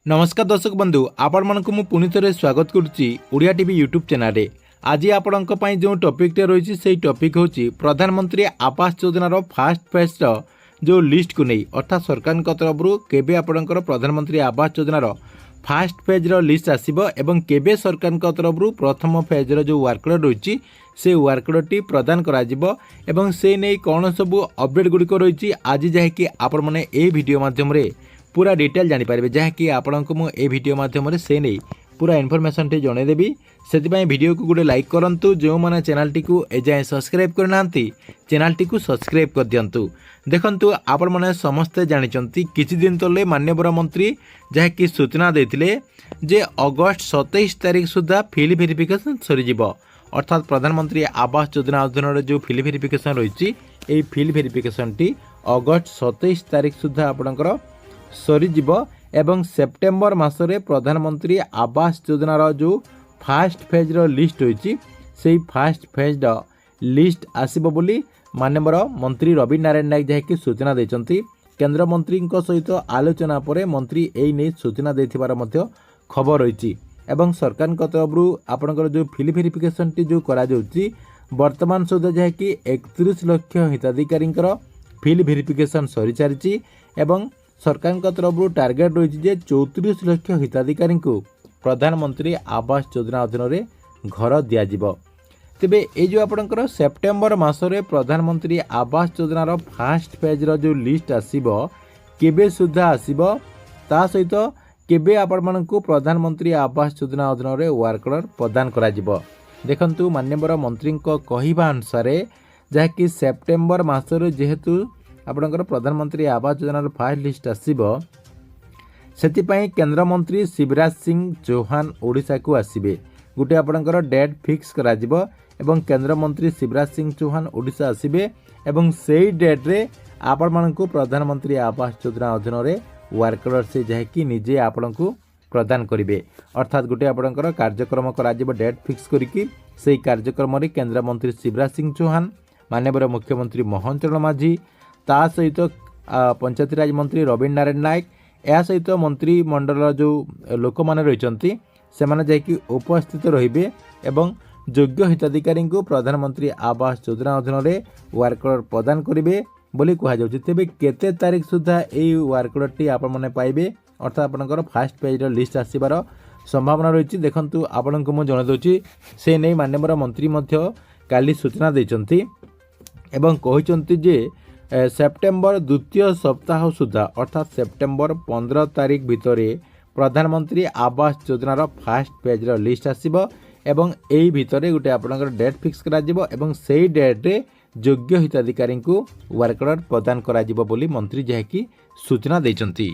नमस्कार दर्शक बंधु आपण मानक मु पुनि थे स्वागत करुच्ची ओडिया टीवी यूट्यूब चैनल रे। आज आपण जो टॉपिक रही से टॉपिक हूँ प्रधानमंत्री आवास योजनार फास्ट फेज जो लिस्ट को नहीं अर्थात सरकार तरफ केबे आपणकर प्रधानमंत्री आवास योजनार फास्ट फेज लिस्ट आसब एवं केबे सरकार तरफ प्रथम फेज जो वर्कलोड रही से वर्कलोड प्रदान करा से नहीं कौन सब अपडेट गुड़िक रही आज जहाँकि आपण मैंने ये वीडियो माध्यम पूरा डिटेल जानीपारे जहाँकि आपण को मुझे वीडियो माध्यम से नहीं पूरा इनफॉरमेशन टी जनईदेवी से वीडियो को गोटे लाइक करूँ जो मैंने चैनल टी एजाएँ सब्सक्राइब करना चैनल टी सब्सक्राइब कर दिंतु। देखंतु आपण मैंने समस्ते जानी किछि दिन तले माननीय मंत्री जहाँकि सूचना देते जे अगस्ट 27 तारीख सुधा फिल वेरिफिकेशन सरीज अर्थात प्रधानमंत्री आवास योजना अधीन जो फिल वेरिफिकेशन रही फिल वेरिफिकेशन टी अगस्ट 27 तारीख सुधा आपणकर सरीज एवं सेप्टेम्बर मासरे प्रधानमंत्री आवास योजनार जो फास्ट फेज लिस्ट होती से फास्ट फेज लिस्ट आसब बोली माननीय मंत्री रवीन नारायण नायक जहाँकि सूचना देते केंद्र मंत्री सहित आलोचना पर मंत्री यही नहीं सूचना देथिबार मध्य खबर रही एवं सरकार तरफ आपणकर जो फिल वेरिफिकेशन टी जो करा जाउची वर्तमान सुधा जहाँकि 31 लाख हिताधिकारी फिल वेरिफिकेशन सरी सारी एवं सरकार तरफ टार्गेट रही 34 लाख हिताधिकारी को प्रधानमंत्री आवास योजना अधीन घर दिज्व तेबे ये जो आपणकर सेप्टेम्बर मासरे प्रधानमंत्री आवास योजनार फास्ट फेज जो लिस्ट आसीबो केबे सुधा आसीबो ता सहित केबे आपण मानकु प्रधानमंत्री आवास योजना अधीन वर्कलोड प्रदान करा जिवो। देखंतु माननीय मंत्री कहवा अनुसार जहाँकि सेप्टेम्बर मासरे जेहेतु आपणकर प्रधानमंत्री आवास योजनार फास्ट लिस्ट आसीबो सेतिपई केंद्र मंत्री शिवराज सिंह चौहान ओडिशा को आसीबे गोटे आपणकर डेट फिक्स करा जिवो एवं केंद्र मंत्री शिवराज सिंह चौहान ओडिशा आसीबे एवं सेई डेट रे आपण मानकु प्रधानमंत्री आवास योजना अधीन वर्कलोड से जहाँकि निजे आपण को प्रदान करेंगे अर्थात गोटे आपणकर कार्यक्रम करा जिवो डेट फिक्स करिकी सेई कार्यक्रम रे केंद्र मंत्री शिवराज सिंह चौहान माननीय मुख्यमंत्री मोहन चरण माझी ता सहित पंचायतीराज मंत्री रवीन नारायण नायक या सहित मंत्रिमंडल जो लोक मैंने रही से मैंने उपस्थित रहिबे एवं योग्य हिताधिकारी को प्रधानमंत्री आवास योजना अधीन वर्कलोड प्रदान करेंगे बोली कहुच्छे। तेज केते तारीख सुधा यही वर्कलोड टी आपण मैंने पाइबे अर्थात आपंकर फास्ट पेज लिस्ट आसबार संभावना रही। देखंतु आपण को मुझे जनईदे से नहीं माननीय मंत्री काली सूचना देते एवं कहते जे सेप्टेम्बर द्वितीय सप्ताह सुधा अर्थात सेप्टेम्बर 15 तारीख भितर प्रधानमंत्री आवास योजनार फास्ट पेज लिस्ट आसब एवं यही भितर गोटे आपणकर डेट फिक्स करा जिवो एवं सेई डेट रे योग्य हिताधिकारी को वर्कलोड प्रदान करा जिवो बोली मंत्री जहाँकि सूचना देइचंती।